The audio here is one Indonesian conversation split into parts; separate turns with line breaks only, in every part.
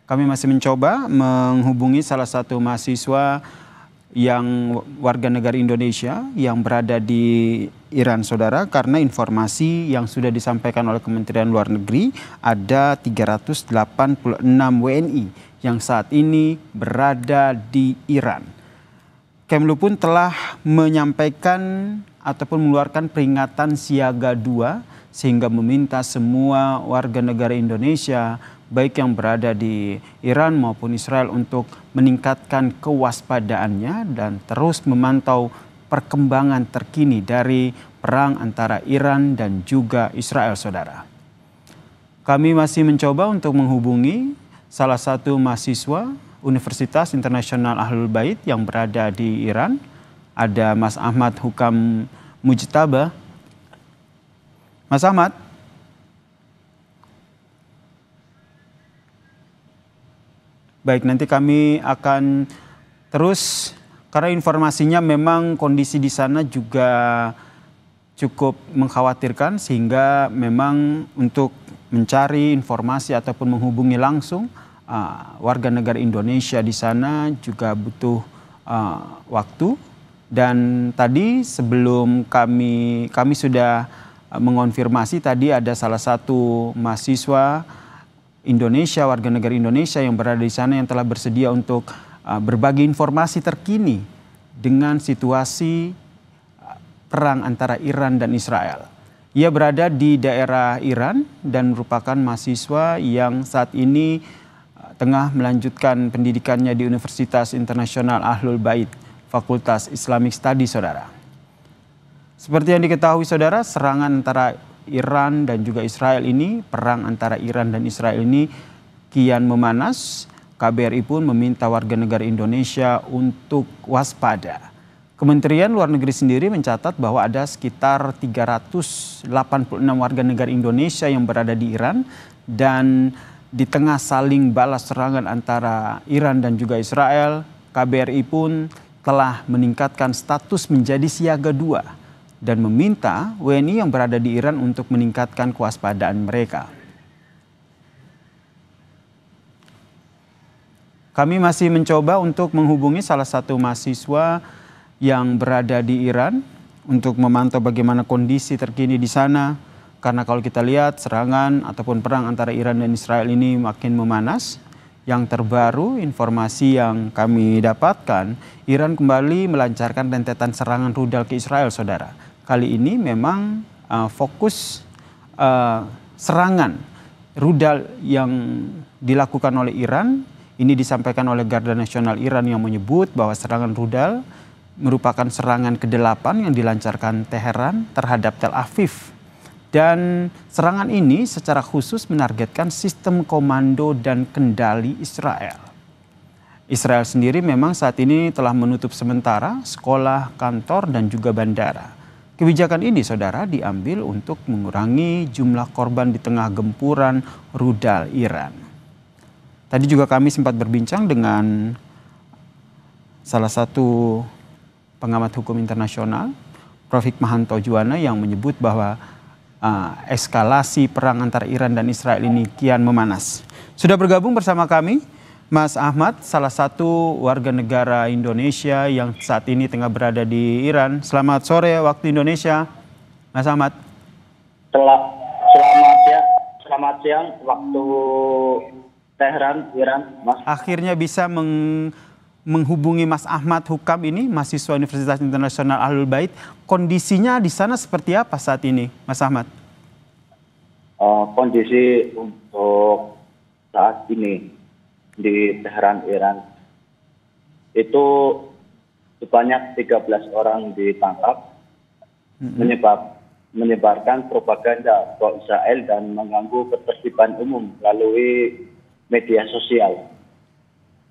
Kami masih mencoba menghubungi salah satu mahasiswa yang warga negara Indonesia yang berada di Iran, saudara, karena informasi yang sudah disampaikan oleh Kementerian Luar Negeri ada 386 WNI yang saat ini berada di Iran. Kemlu pun telah menyampaikan ataupun mengeluarkan peringatan siaga 2 sehingga meminta semua warga negara Indonesia baik yang berada di Iran maupun Israel untuk meningkatkan kewaspadaannya dan terus memantau perkembangan terkini dari perang antara Iran dan juga Israel, saudara. Kami masih mencoba untuk menghubungi salah satu mahasiswa Universitas Internasional Ahlul Bait yang berada di Iran. Ada Mas Ahmad Hukam Mujtaba. Mas Ahmad. Baik, nanti kami akan terus karena informasinya memang kondisi di sana juga cukup mengkhawatirkan sehingga memang untuk mencari informasi ataupun menghubungi langsung warga negara Indonesia di sana juga butuh waktu. Dan tadi sebelum kami sudah mengonfirmasi, tadi ada salah satu mahasiswa Indonesia, warga negara Indonesia yang berada di sana yang telah bersedia untuk berbagi informasi terkini dengan situasi perang antara Iran dan Israel. Ia berada di daerah Iran dan merupakan mahasiswa yang saat ini tengah melanjutkan pendidikannya di Universitas Internasional Ahlul Bait, Fakultas Islamic Studies, saudara. Seperti yang diketahui, saudara, serangan antara Iran dan juga Israel ini, perang antara Iran dan Israel ini kian memanas. KBRI pun meminta warga negara Indonesia untuk waspada. Kementerian Luar Negeri sendiri mencatat bahwa ada sekitar 386 warga negara Indonesia yang berada di Iran, dan di tengah saling balas serangan antara Iran dan juga Israel, KBRI pun telah meningkatkan status menjadi siaga 2 dan meminta WNI yang berada di Iran untuk meningkatkan kewaspadaan mereka. Kami masih mencoba untuk menghubungi salah satu mahasiswa yang berada di Iran untuk memantau bagaimana kondisi terkini di sana. Karena kalau kita lihat serangan ataupun perang antara Iran dan Israel ini makin memanas. Yang terbaru informasi yang kami dapatkan, Iran kembali melancarkan rentetan serangan rudal ke Israel, saudara. Kali ini memang fokus serangan rudal yang dilakukan oleh Iran. Ini disampaikan oleh Garda Nasional Iran yang menyebut bahwa serangan rudal merupakan serangan ke-8 yang dilancarkan Teheran terhadap Tel Aviv. Dan serangan ini secara khusus menargetkan sistem komando dan kendali Israel. Israel sendiri memang saat ini telah menutup sementara sekolah, kantor, dan juga bandara. Kebijakan ini, saudara, diambil untuk mengurangi jumlah korban di tengah gempuran rudal Iran. Tadi juga kami sempat berbincang dengan salah satu pengamat hukum internasional, Prof. Hikmahanto Juwana, yang menyebut bahwa eskalasi perang antara Iran dan Israel ini kian memanas. Sudah bergabung bersama kami Mas Ahmad, salah satu warga negara Indonesia yang saat ini tengah berada di Iran. Selamat sore waktu Indonesia, Mas Ahmad.
Selamat siang waktu Teheran, Iran, Mas.
Akhirnya bisa menghubungi Mas Ahmad Hukam ini, mahasiswa Universitas Internasional Ahlul Bait. Kondisinya di sana seperti apa saat ini, Mas Ahmad?
Kondisi untuk saat ini di Teheran, Iran itu sebanyak 13 orang ditangkap, menyebarkan propaganda pro Israel dan mengganggu ketertiban umum melalui media sosial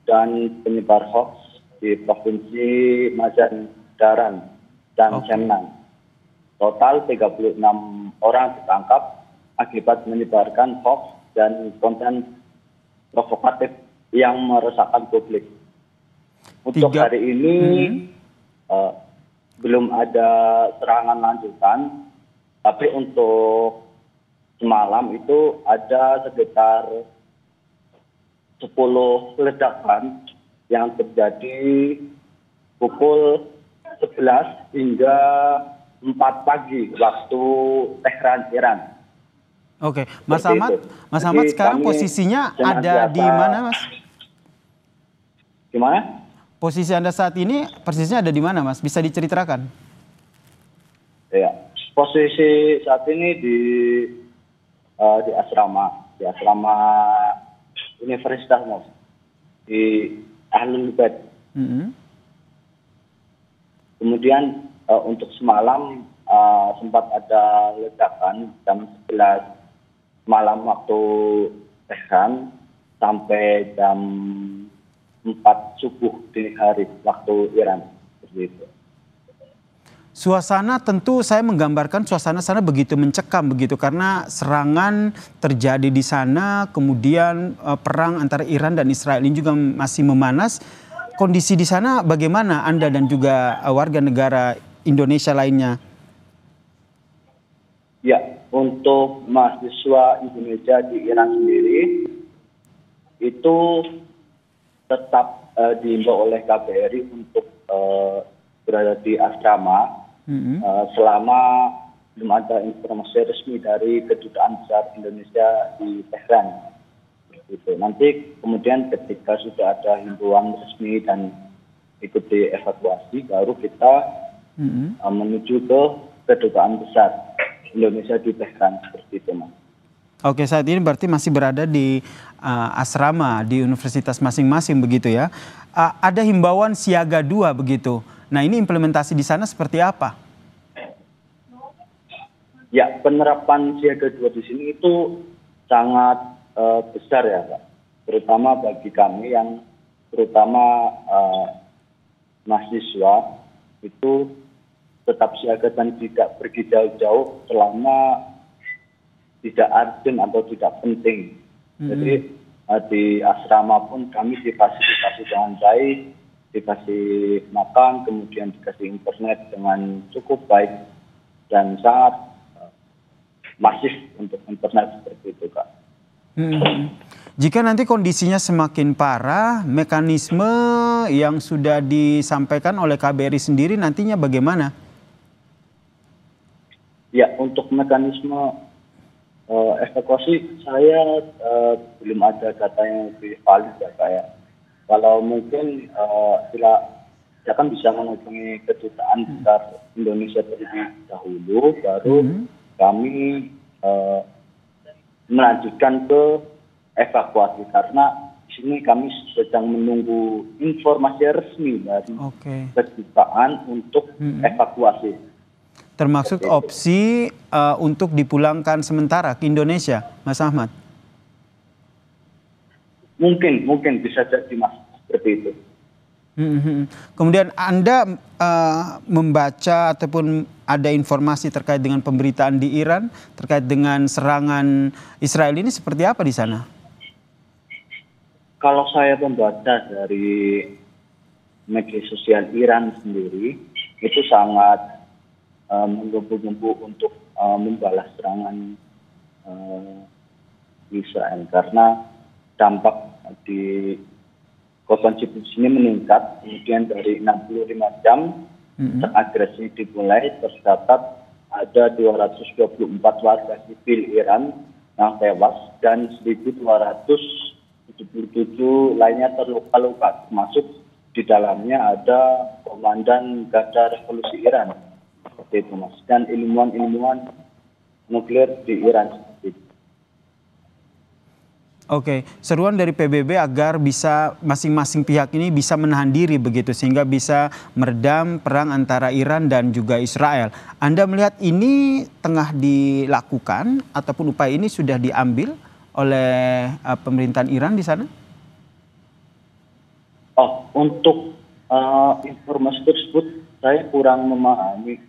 dan penyebar hoax di Provinsi Mazandaran dan Semnan. Total 36 orang ditangkap akibat menyebarkan hoax dan konten provokatif yang meresahkan publik. Untuk hari ini belum ada serangan lanjutan, tapi untuk semalam itu ada sekitar 10 ledakan yang terjadi pukul 11 hingga 4 pagi waktu Tehran, Iran.
Oke, Mas
Seperti
Ahmad,
itu.
Mas
Jadi
Ahmad sekarang
kami
posisinya ada di
senantiasa
mana, Mas?
gimana?
Posisi Anda saat ini persisnya ada di mana, Mas? Bisa diceritakan?
Ya, posisi saat ini di asrama Universitas Mas, di Ahlul Bait.
Mm-mm.
Kemudian untuk semalam sempat ada ledakan jam 11 malam waktu Tehran sampai jam 4 subuh dini hari waktu Iran. Seperti itu.
Suasana tentu saya menggambarkan suasana sana begitu mencekam begitu karena serangan terjadi di sana, kemudian perang antara Iran dan Israel ini juga masih memanas. Kondisi di sana bagaimana Anda dan juga warga negara Indonesia lainnya?
Ya, untuk mahasiswa Indonesia di Iran sendiri itu tetap diimbau oleh KBRI untuk berada di asrama selama belum ada informasi resmi dari Kedutaan Besar Indonesia di Tehran. Gitu. Nanti kemudian ketika sudah ada himbauan resmi dan ikut dievakuasi, baru kita menuju ke Kedutaan Besar Indonesia di Tehran. Seperti itu, Mas.
Oke, saat ini berarti masih berada di asrama di universitas masing-masing begitu ya. Ada himbauan siaga 2 begitu. Nah, ini implementasi di sana seperti apa?
Ya, penerapan siaga 2 di sini itu sangat besar ya, Pak. Terutama bagi kami yang terutama mahasiswa itu tetap siaga dan tidak pergi jauh-jauh selama tidak urgent atau tidak penting. Jadi di asrama pun kami difasilitasi dengan baik, dikasih makan, kemudian dikasih internet dengan cukup baik dan sangat masif untuk internet seperti itu, Kak.
Jika nanti kondisinya semakin parah, mekanisme yang sudah disampaikan oleh KBRI sendiri nantinya bagaimana?
Ya, untuk mekanisme evakuasi saya belum ada data yang lebih valid ya, Kak ya. Kalau mungkin saya kan bisa menghubungi Kedutaan Besar Indonesia terlebih dahulu, baru kami melanjutkan ke evakuasi karena di sini kami sedang menunggu informasi resmi dari Kedutaan untuk evakuasi.
Termasuk opsi untuk dipulangkan sementara ke Indonesia, Mas Ahmad?
Mungkin bisa jadi, Mas, seperti itu.
Kemudian Anda membaca ataupun ada informasi terkait dengan pemberitaan di Iran terkait dengan serangan Israel ini seperti apa di sana?
Kalau saya membaca dari media sosial Iran sendiri itu sangat menggembu-gembu untuk membalas serangan Israel karena dampak di korban jiwa ini meningkat, kemudian dari 65 jam agresi dimulai tercatat ada 224 warga sipil Iran yang tewas dan 1.277 lainnya terluka-luka, termasuk di dalamnya ada Komandan Garda Revolusi Iran, seperti itu, Mas, dan ilmuwan-ilmuwan nuklir di Iran.
Oke, seruan dari PBB agar bisa masing-masing pihak ini bisa menahan diri begitu sehingga bisa meredam perang antara Iran dan juga Israel. Anda melihat ini tengah dilakukan ataupun upaya ini sudah diambil oleh pemerintahan Iran di sana?
Oh, untuk informasi tersebut saya kurang memahami,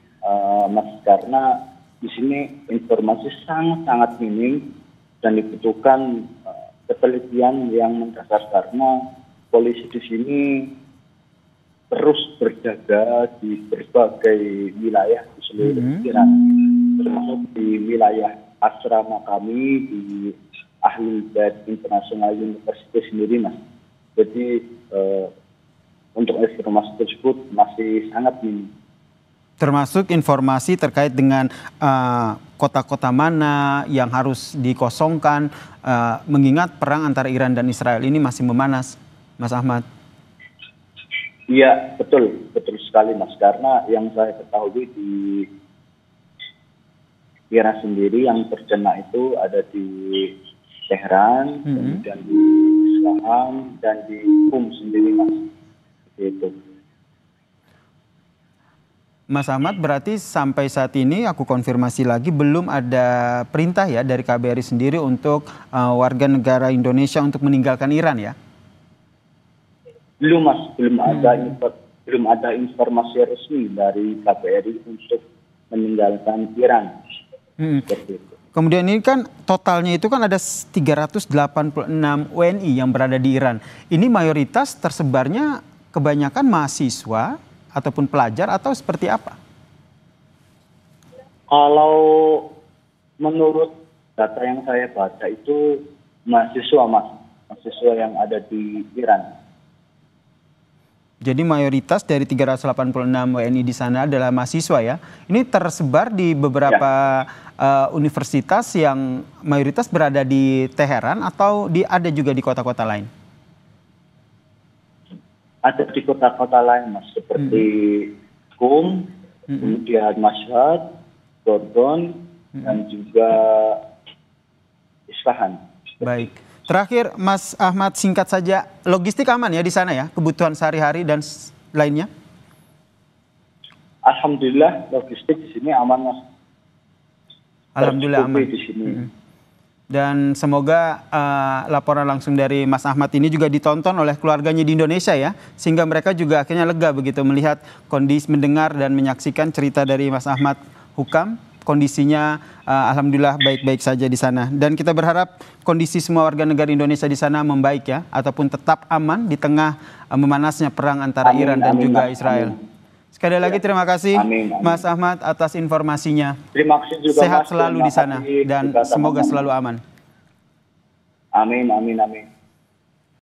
Mas, karena di sini informasi sangat minim dan dibutuhkan ketelitian yang mendasar karena polisi di sini terus berjaga di berbagai wilayah di seluruh Iran, termasuk di wilayah asrama kami di Ahlul Bait International University sendiri, Mas. Jadi untuk informasi tersebut masih sangat minim.
Termasuk informasi terkait dengan kota-kota mana yang harus dikosongkan, mengingat perang antara Iran dan Israel ini masih memanas, Mas Ahmad.
Iya, betul sekali, Mas. Karena yang saya ketahui di Iran sendiri yang terkena itu ada di Tehran, kemudian di Isfahan dan di Qum sendiri, Mas. Itu.
Mas Ahmad, berarti sampai saat ini aku konfirmasi lagi belum ada perintah ya dari KBRI sendiri untuk warga negara Indonesia untuk meninggalkan Iran ya?
Belum, Mas, belum ada informasi resmi dari KBRI untuk meninggalkan Iran. Seperti itu.
Kemudian ini kan totalnya itu kan ada 386 WNI yang berada di Iran. Ini mayoritas tersebarnya kebanyakan mahasiswa ataupun pelajar atau seperti apa?
Kalau menurut data yang saya baca itu mahasiswa, Mas. Mahasiswa yang ada di Iran.
Jadi mayoritas dari 386 WNI di sana adalah mahasiswa ya. Ini tersebar di beberapa universitas yang mayoritas berada di Teheran atau ada juga di kota-kota lain?
Ada di kota-kota lain, Mas, seperti Qum, kemudian Mashhad, Gorgon, dan juga Isfahan.
Baik. Terakhir, Mas Ahmad, singkat saja, logistik aman ya di sana ya, kebutuhan sehari-hari dan lainnya?
Alhamdulillah, logistik di sini aman, Mas.
Alhamdulillah aman.
Di sini.
Dan semoga laporan langsung dari Mas Ahmad ini juga ditonton oleh keluarganya di Indonesia ya, sehingga mereka juga akhirnya lega begitu melihat kondisi, mendengar dan menyaksikan cerita dari Mas Ahmad Hukam. Kondisinya alhamdulillah baik-baik saja di sana. Dan kita berharap kondisi semua warga negara Indonesia di sana membaik ya, ataupun tetap aman di tengah memanasnya perang antara Iran dan juga Israel. Sekali lagi terima kasih Mas Ahmad atas informasinya.
Terima kasih juga,
Sehat
Mas.
selalu di sana dan semoga selalu aman.
Amin.